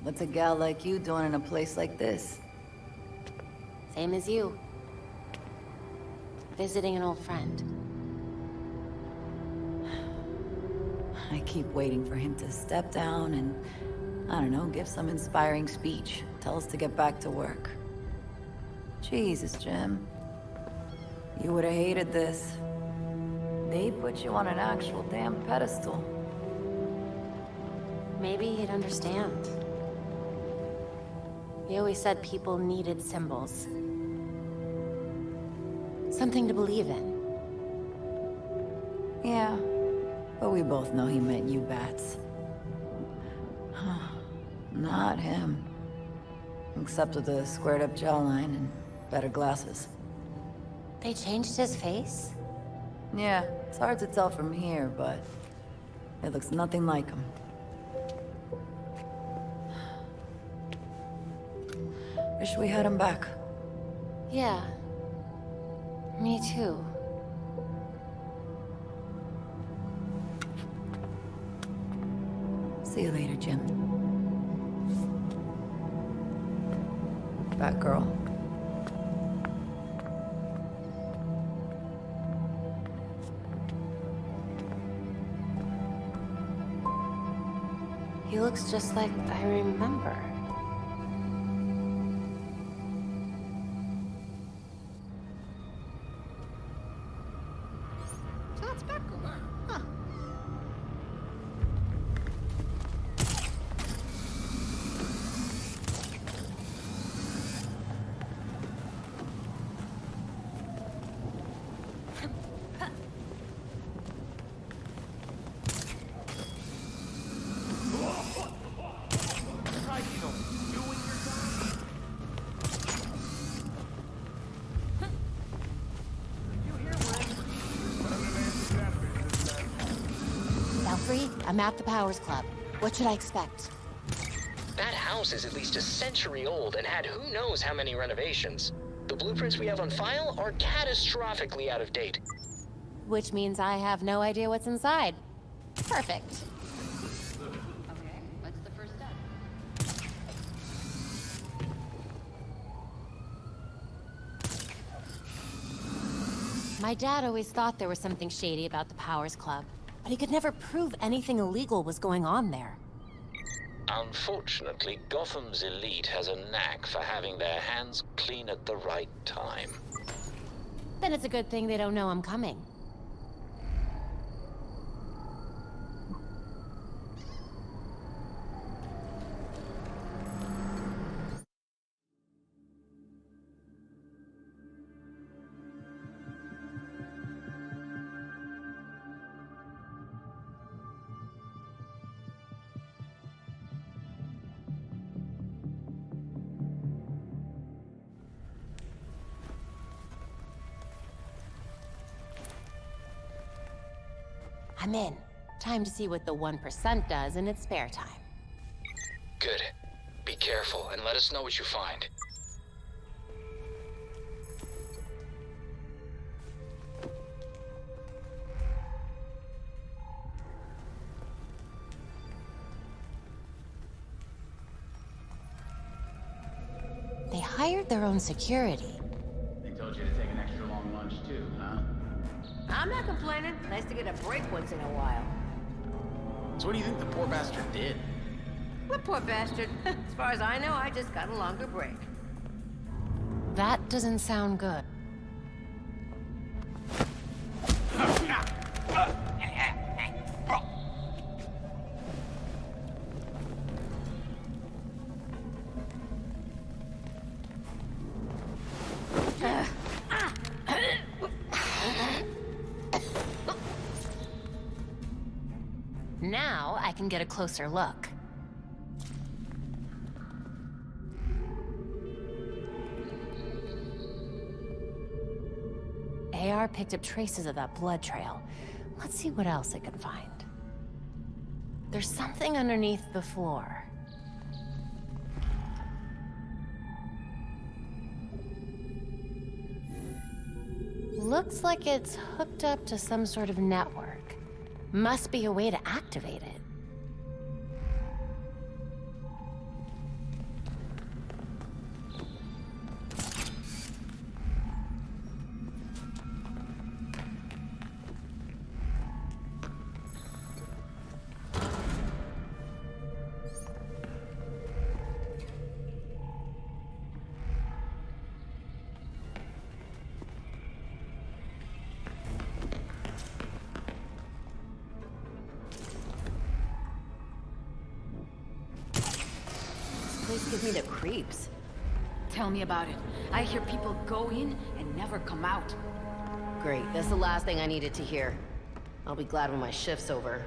What's a gal like you doing in a place like this? Same as you. Visiting an old friend. I keep waiting for him to step down and, I don't know, give some inspiring speech. Tell us to get back to work. Jesus, Jim. You would have hated this. They put you on an actual damn pedestal. Maybe he'd understand. He always said people needed symbols. Something to believe in. Yeah, but we both know he meant you bats. Not him. Except with the squared-up jawline and better glasses. They changed his face? Yeah, it's hard to tell from here, but it looks nothing like him. Wish we had him back. Yeah. Me too. See you later, Jim. Batgirl. He looks just like I remember. So that's Batgirl. Huh. I'm at the Powers Club. What should I expect? That house is at least a century old and had who knows how many renovations. The blueprints we have on file are catastrophically out of date. Which means I have no idea what's inside. Perfect. Okay, what's the first step? My dad always thought there was something shady about the Powers Club, but he could never prove anything illegal was going on there. Unfortunately, Gotham's elite has a knack for having their hands clean at the right time. Then it's a good thing they don't know I'm coming. I'm in. Time to see what the 1% does in its spare time. Good. Be careful and let us know what you find. They hired their own security. They told you to take an extra long lunch too, huh? I'm not complaining. Nice to get a break once in a while. So what do you think the poor bastard did? What poor bastard? As far as I know, I just got a longer break. That doesn't sound good. Now I can get a closer look. AR picked up traces of that blood trail. Let's see what else it can find. There's something underneath the floor. Looks like it's hooked up to some sort of network. Must be a way to activate it. This gives me the creeps. Tell me about it. I hear people go in and never come out. Great, that's the last thing I needed to hear. I'll be glad when my shift's over.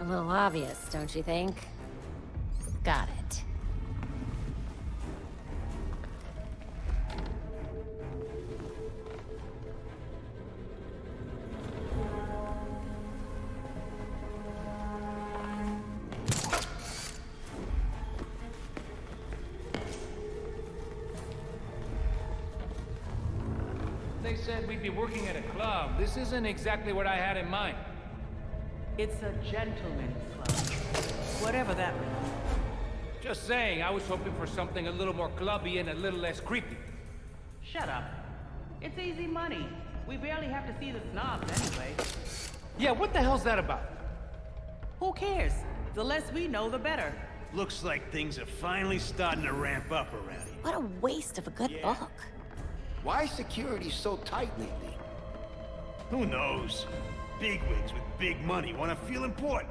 A little obvious, don't you think? Got it. They said we'd be working at a club. This isn't exactly what I had in mind. It's a gentleman's club. Whatever that means. Just saying, I was hoping for something a little more clubby and a little less creepy. Shut up. It's easy money. We barely have to see the snobs anyway. Yeah, what the hell's that about? Who cares? The less we know, the better. Looks like things are finally starting to ramp up around here. What a waste of a good book. Why is security so tight lately? Who knows? Bigwigs with big money want to feel important.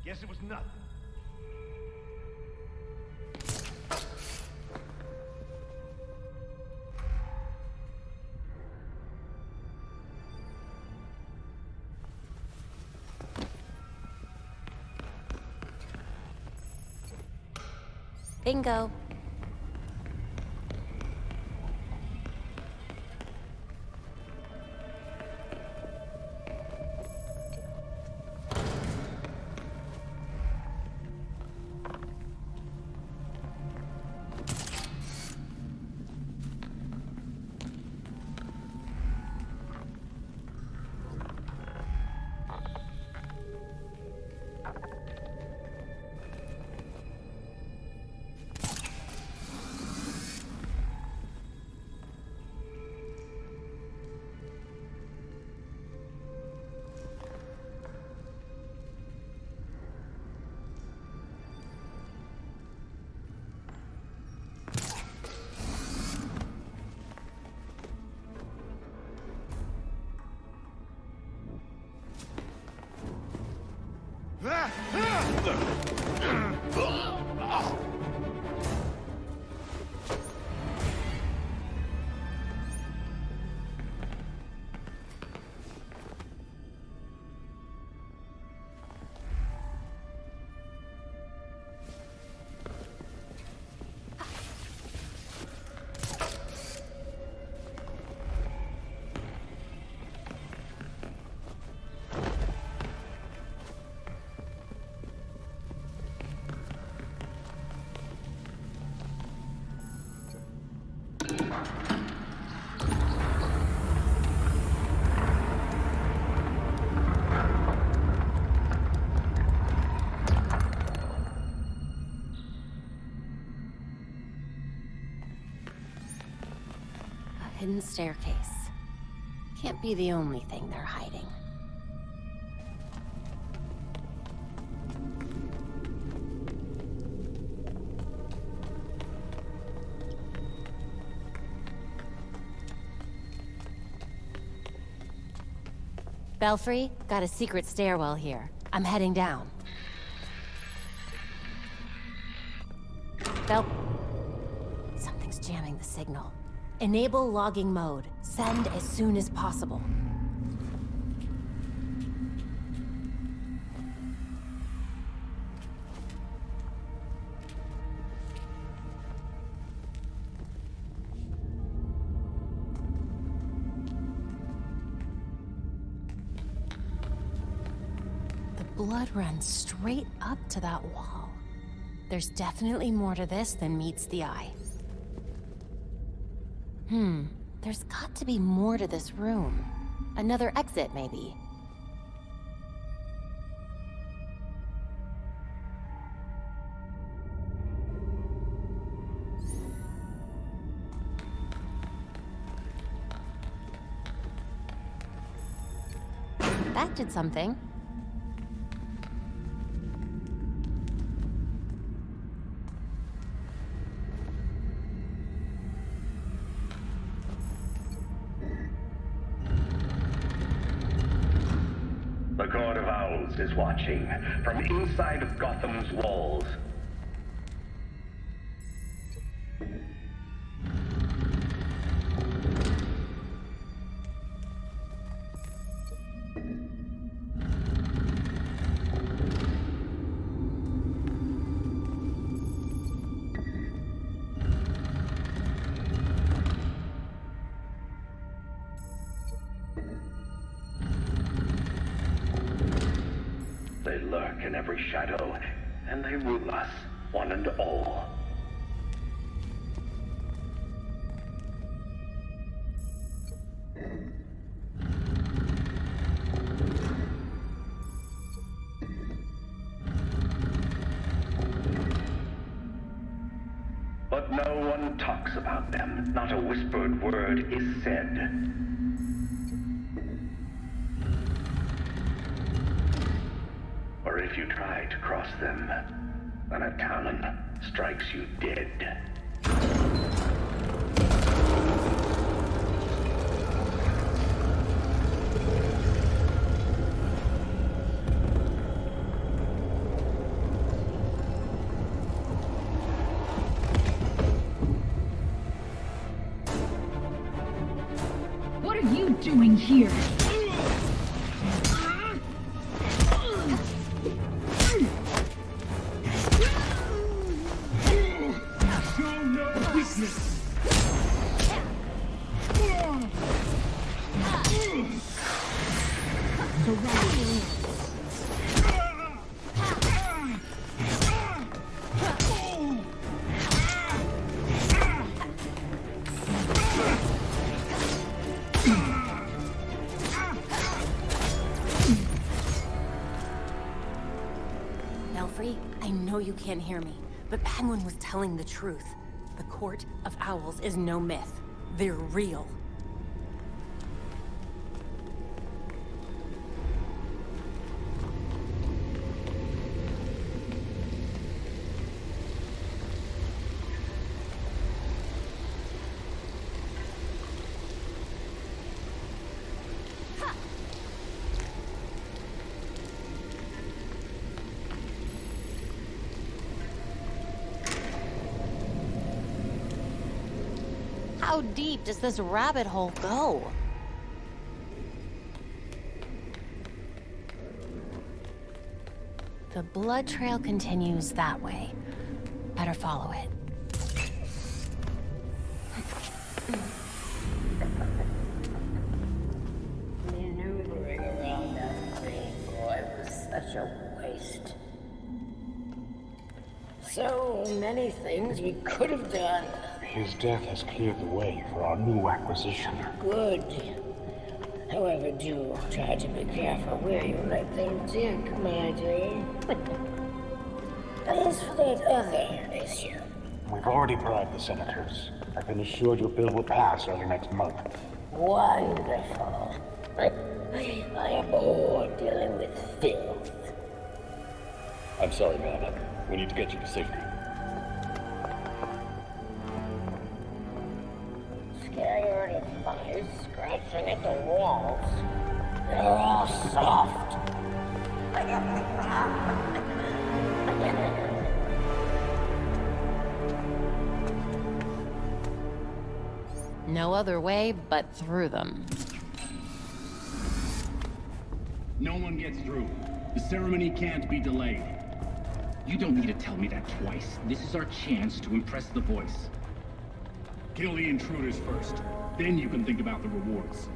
Guess it was nothing. Bingo. Hidden staircase. Can't be the only thing they're hiding. Belfry, got a secret stairwell here. I'm heading down. Something's jamming the signal. Enable logging mode. Send as soon as possible. The blood runs straight up to that wall. There's definitely more to this than meets the eye. There's got to be more to this room. Another exit, maybe. That did something. The Court of Owls is watching from inside of Gotham's walls. They lurk in every shadow, and they rule us, one and all. But no one talks about them. Not a whispered word is said. Or if you try to cross them, then a talon strikes you dead. What are you doing here? Show no weakness. Belfry, I know you can't hear me, but Penguin was telling the truth. The Court of Owls is no myth. They're real. How deep does this rabbit hole go? The blood trail continues that way. Better follow it. Maneuvering around that green boy was such a waste. So many things we could have done. His death has cleared the way for our new acquisition. Good. However, do try to be careful where you let things in, Commander. As for that other issue, We've already bribed the senators. I've been assured your bill will pass early next month. wonderful. I am bored dealing with filth. I'm sorry, man. We need to get you to safety. Scared of mice scratching at the walls. They're all soft. No other way but through them. No one gets through. The ceremony can't be delayed. You don't need to tell me that twice. This is our chance to impress the voice. Kill the intruders first. Then you can think about the rewards.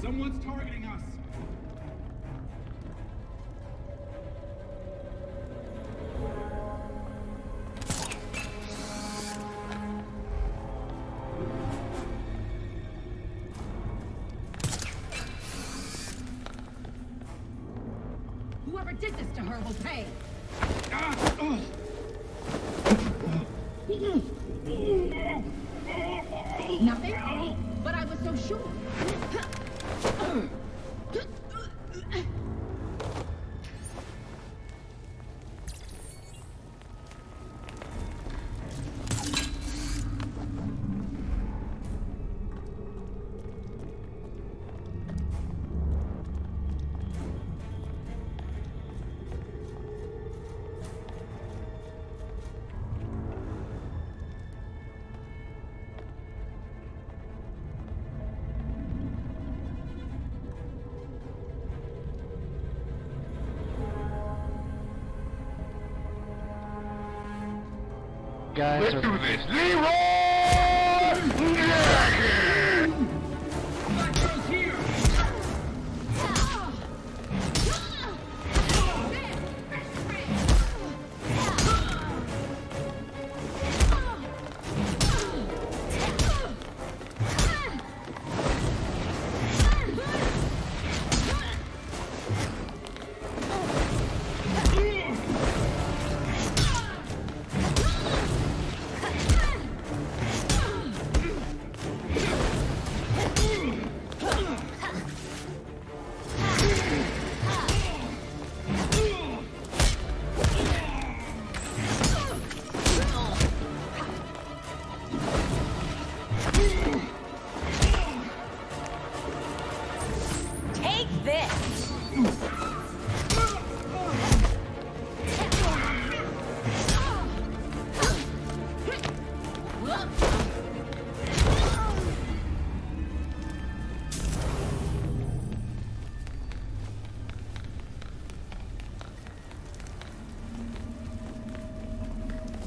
Someone's targeting us. Whoever did this to her will pay. Nothing? But I was so sure. Guys, Let's do this. Leroy! Batgirl's here! like this.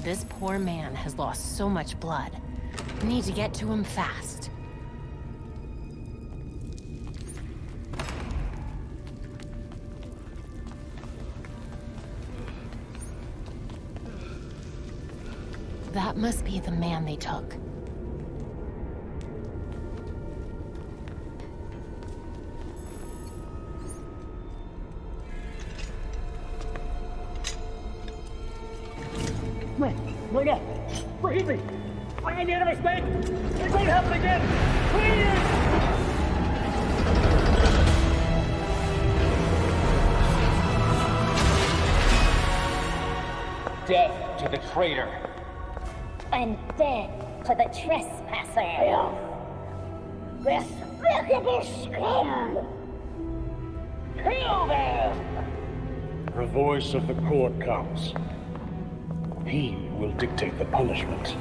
This poor man has lost so much blood. We need to get to him fast. That must be the man they took. Wait up! Forgive me! I made a mistake! It won't happen again! Please! Death to the traitor! And death to the trespasser! Despicable scum! Kill them! The voice of the court comes. He will dictate the punishment.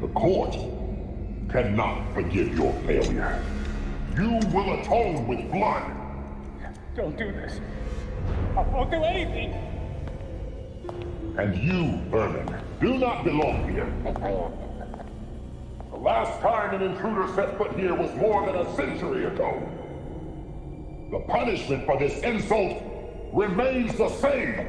The court cannot forgive your failure. You will atone with blood. Don't do this. I won't do anything! And you, Vermin, do not belong here. The last time an intruder set foot here was more than a century ago. The punishment for this insult remains the same.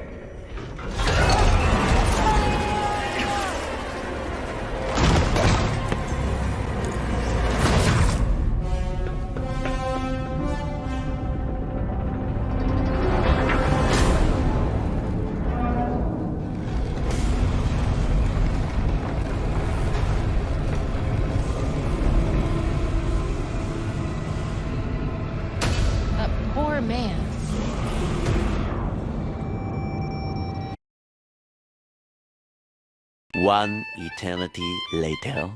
One eternity later.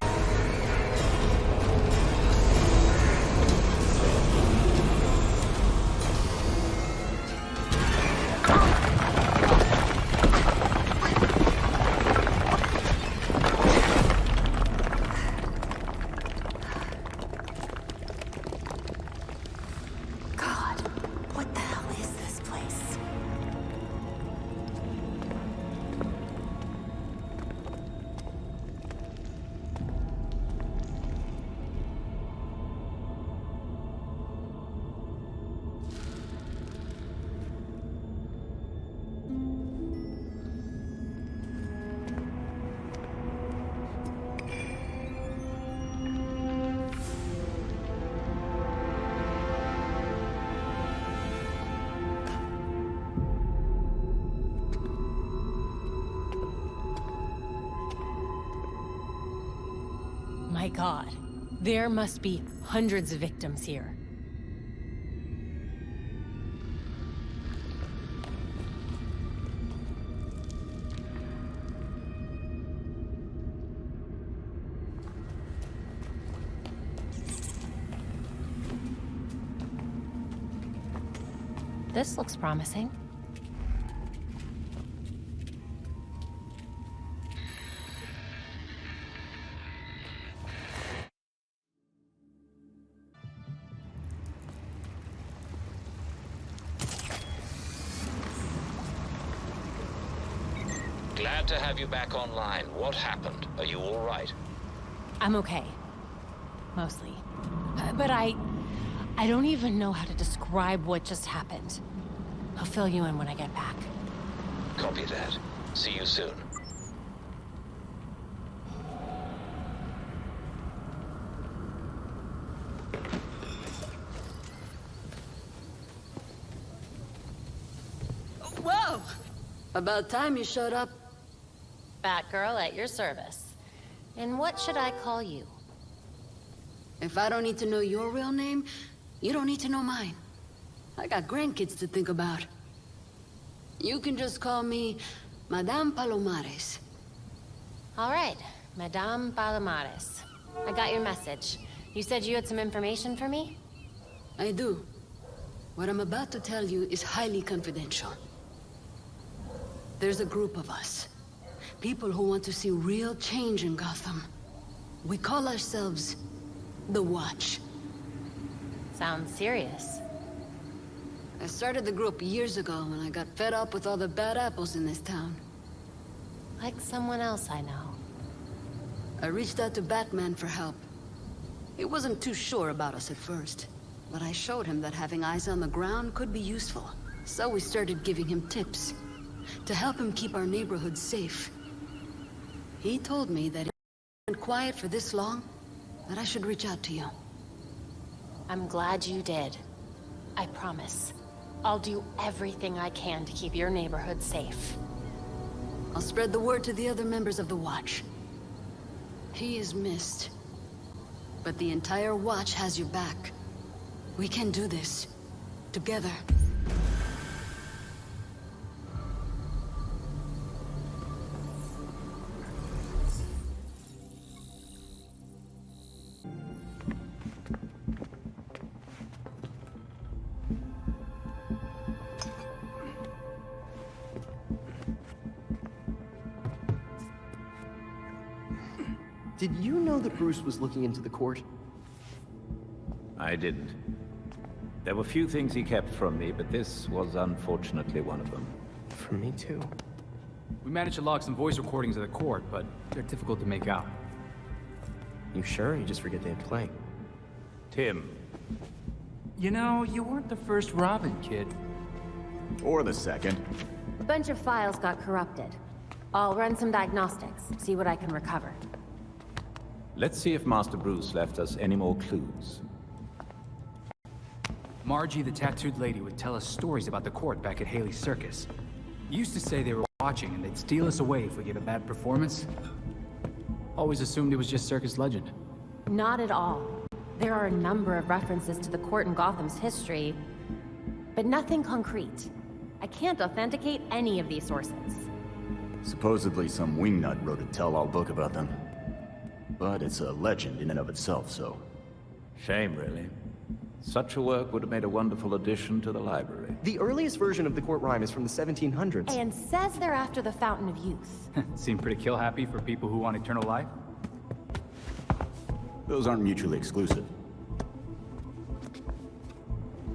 God, what the hell is this place? My God, there must be hundreds of victims here. This looks promising. Glad to have you back online. What happened? Are you all right? I'm okay. Mostly. But I don't even know how to describe what just happened. I'll fill you in when I get back. Copy that. See you soon. Whoa! About time you showed up. Batgirl at your service. And what should I call you? If I don't need to know your real name, you don't need to know mine. I got grandkids to think about. You can just call me Madame Palomares. All right, Madame Palomares. I got your message. You said you had some information for me? I do. What I'm about to tell you is highly confidential. There's a group of us. People who want to see real change in Gotham. We call ourselves the Watch. Sounds serious. I started the group years ago when I got fed up with all the bad apples in this town. Like someone else I know. I reached out to Batman for help. He wasn't too sure about us at first, but I showed him that having eyes on the ground could be useful. So we started giving him tips to help him keep our neighborhood safe. He told me that if he been quiet for this long, that I should reach out to you. I'm glad you did. I promise. I'll do everything I can to keep your neighborhood safe. I'll spread the word to the other members of the Watch. He is missed, but the entire Watch has your back. We can do this. Together. Did you know that Bruce was looking into the court? I didn't. There were few things he kept from me, but this was unfortunately one of them. From me too. We managed to log some voice recordings of the court, but they're difficult to make out. You sure? You just forget they had clay. Tim. You know, you weren't the first Robin, kid. Or the second. A bunch of files got corrupted. I'll run some diagnostics, see what I can recover. Let's see if Master Bruce left us any more clues. Margie, the tattooed lady, would tell us stories about the court back at Haley's Circus. Used to say they were watching and they'd steal us away if we gave a bad performance. Always assumed it was just circus legend. Not at all. There are a number of references to the court in Gotham's history, but nothing concrete. I can't authenticate any of these sources. Supposedly some wingnut wrote a tell-all book about them. But it's a legend in and of itself, so... Shame, really. Such a work would have made a wonderful addition to the library. The earliest version of the court rhyme is from the 1700s. And says they're after the Fountain of Youth. Seem pretty kill-happy for people who want eternal life. Those aren't mutually exclusive.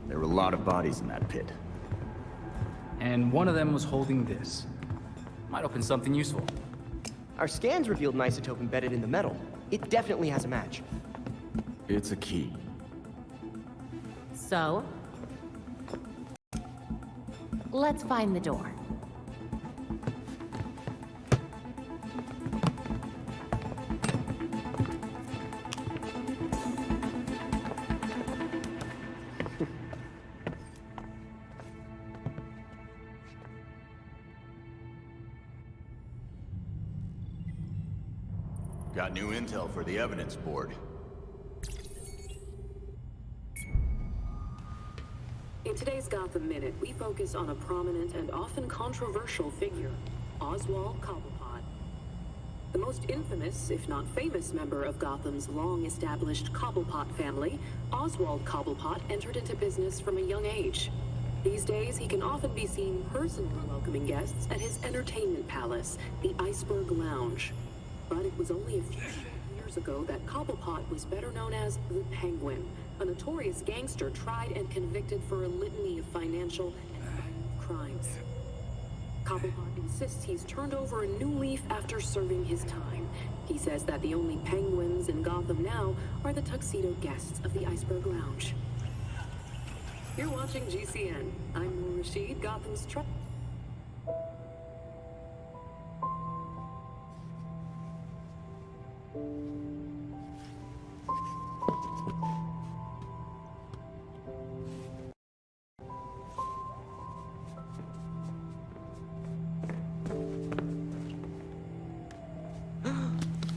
There were a lot of bodies in that pit. And one of them was holding this. Might open something useful. Our scans revealed an isotope embedded in the metal. It definitely has a match. It's a key. So? Let's find the door. Got new intel for the evidence board. In today's Gotham Minute, we focus on a prominent and often controversial figure, Oswald Cobblepot. The most infamous, if not famous, member of Gotham's long-established Cobblepot family, Oswald Cobblepot entered into business from a young age. These days, he can often be seen personally welcoming guests at his entertainment palace, the Iceberg Lounge. But it was only a few years ago that Cobblepot was better known as the Penguin, a notorious gangster tried and convicted for a litany of financial and crimes. Cobblepot insists he's turned over a new leaf after serving his time. He says that the only penguins in Gotham now are the tuxedo guests of the Iceberg Lounge. You're watching GCN. I'm Noor Rashid, Gotham's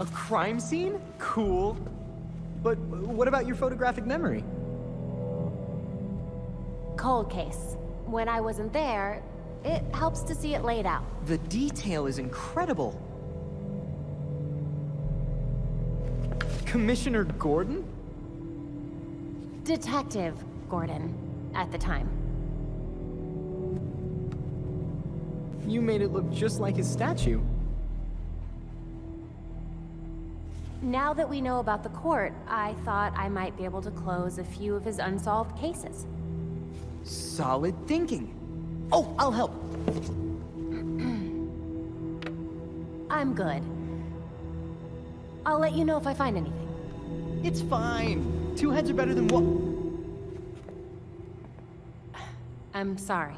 A crime scene? Cool. But what about your photographic memory? Cold case. When I wasn't there, it helps to see it laid out. The detail is incredible. Commissioner Gordon? Detective Gordon, at the time. You made it look just like his statue. Now that we know about the court, I thought I might be able to close a few of his unsolved cases. Solid thinking. Oh, I'll help. I'm good. I'll let you know if I find anything. It's fine. Two heads are better than one. I'm sorry.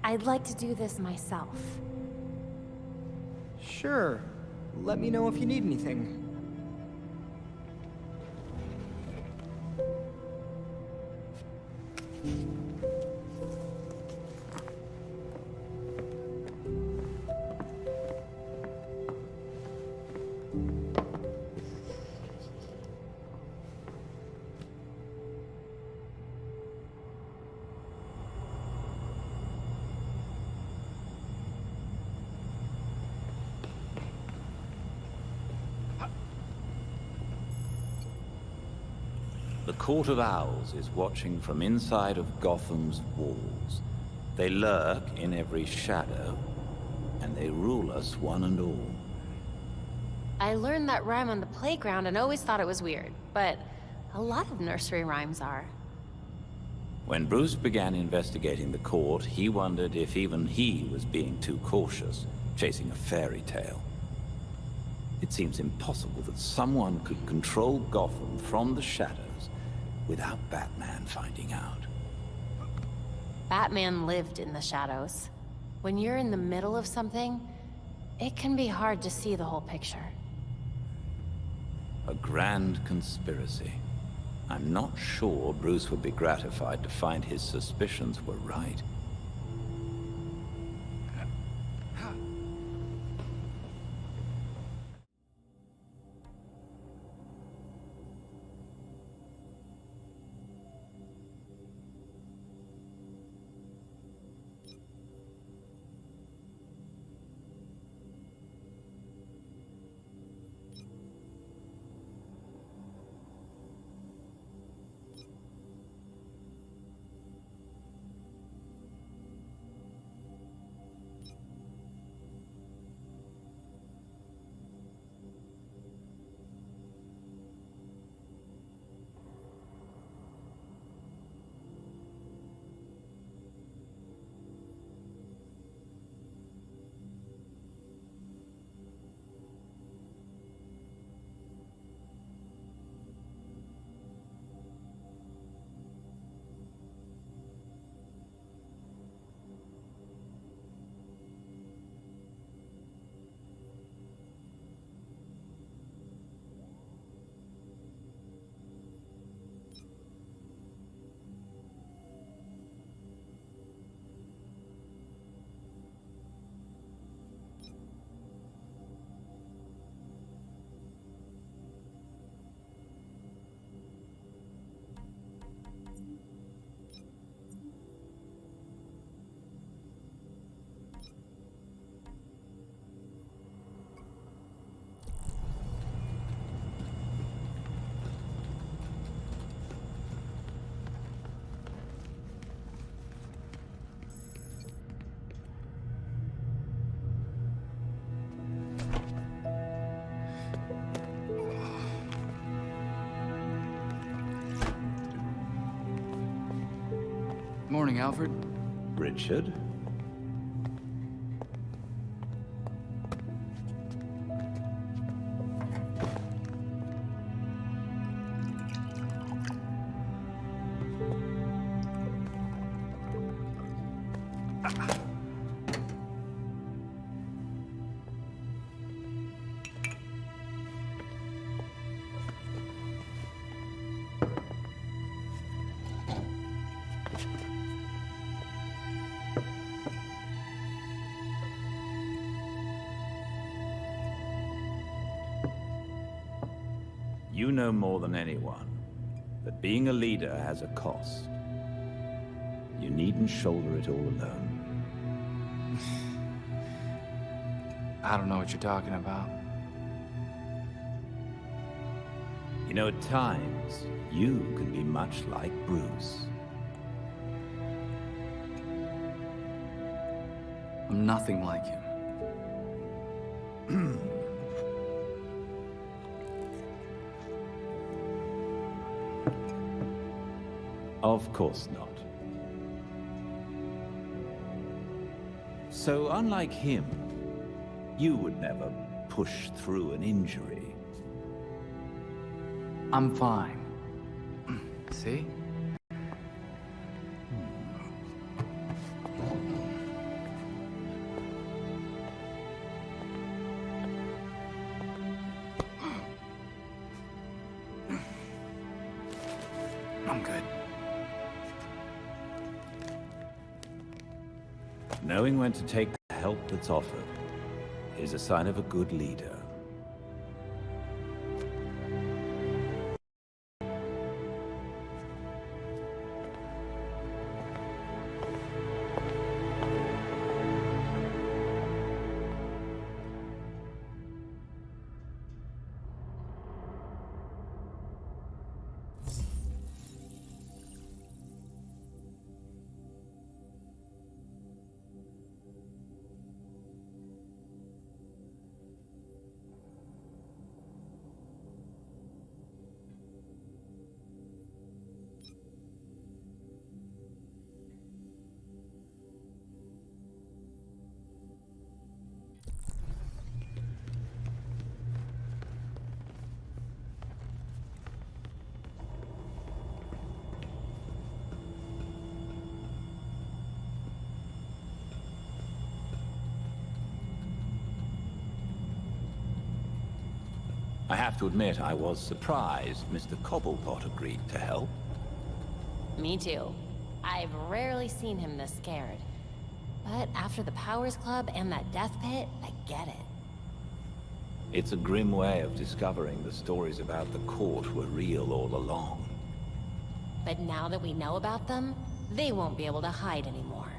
I'd like to do this myself. Sure. Let me know if you need anything. The Court of Owls is watching from inside of Gotham's walls. They lurk in every shadow, and they rule us one and all. I learned that rhyme on the playground and always thought it was weird, but a lot of nursery rhymes are. When Bruce began investigating the court, he wondered if even he was being too cautious, chasing a fairy tale. It seems impossible that someone could control Gotham from the shadows without Batman finding out. Batman lived in the shadows. When you're in the middle of something, it can be hard to see the whole picture. A grand conspiracy. I'm not sure Bruce would be gratified to find his suspicions were right. Morning, Alfred. Richard? You know more than anyone that being a leader has a cost. You needn't shoulder it all alone. I don't know what you're talking about. You know, at times, you can be much like Bruce. I'm nothing like him. Of course not. So, unlike him, you would never push through an injury. I'm fine. See? I'm good. Knowing when to take the help that's offered is a sign of a good leader. I have to admit, I was surprised Mr. Cobblepot agreed to help. Me too. I've rarely seen him this scared. But after the Powers Club and that death pit, I get it. It's a grim way of discovering the stories about the court were real all along. But now that we know about them, they won't be able to hide anymore.